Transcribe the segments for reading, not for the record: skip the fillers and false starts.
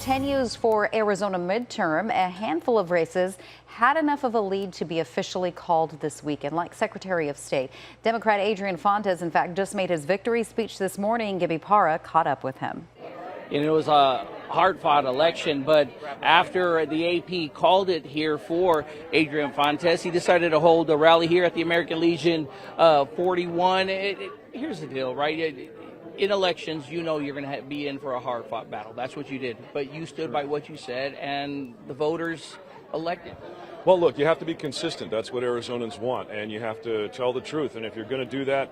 Continues for Arizona midterm. A handful of races had enough of a lead to be officially called this weekend, like Secretary of State. Democrat Adrian Fontes, in fact, just made his victory speech this morning. Gibby Parra caught up with him. And it was a hard-fought election, but after the AP called it here for Adrian Fontes, he decided to hold a rally here at the American Legion 41. Here's the deal, right? In elections, you know you're going to be in for a hard-fought battle. That's what you did. But you stood by what you said, and the voters elected. Well, look, you have to be consistent. That's what Arizonans want, and you have to tell the truth. And if you're going to do that,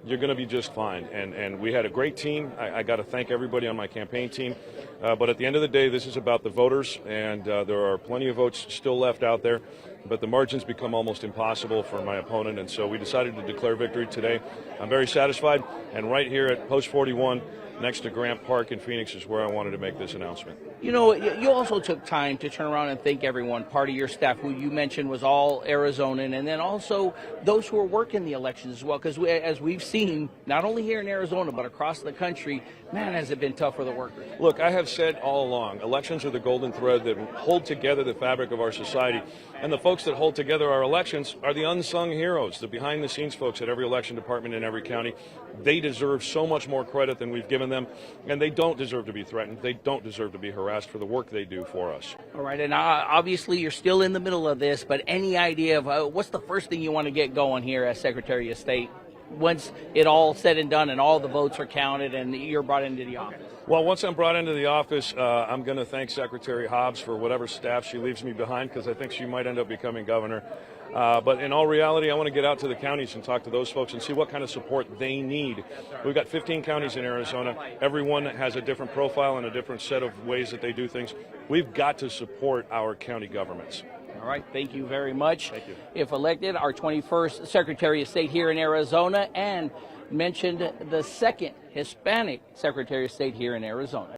you're going to be just fine. And we had a great team. I got to thank everybody on my campaign team. But at the end of the day, this is about the voters, and there are plenty of votes still left out there. But the margins become almost impossible for my opponent, and so we decided to declare victory today. I'm very satisfied, and right here at Post 41, next to Grant Park in Phoenix, is where I wanted to make this announcement. You know, you also took time to turn around and thank everyone. Part of your staff, who you mentioned, was all Arizonan, and then also those who are working the elections as well, because as we've seen, not only here in Arizona, but across the country, man, has it been tough for the workers. Look, I have said all along, elections are the golden thread that hold together the fabric of our society, and the folks that hold together our elections are the unsung heroes, the behind-the-scenes folks at every election department in every county. They deserve so much more credit than we've given them, and they don't deserve to be threatened. They don't deserve to be harassed for the work they do for us. All right, and obviously you're still in the middle of this, but any idea of what's the first thing you want to get going here as Secretary of State once it all said and done and all the votes are counted and you're brought into the office? Well, once I'm brought into the office, I'm going to thank Secretary Hobbs for whatever staff she leaves me behind, because I think she might end up becoming governor. But in all reality, I want to get out to the counties and talk to those folks and see what kind of support they need. We've got 15 counties in Arizona. Everyone has a different profile and a different set of ways that they do things. We've got to support our county governments. All right, thank you very much. Thank you. If elected, our 21st Secretary of State here in Arizona, and mentioned the second Hispanic Secretary of State here in Arizona.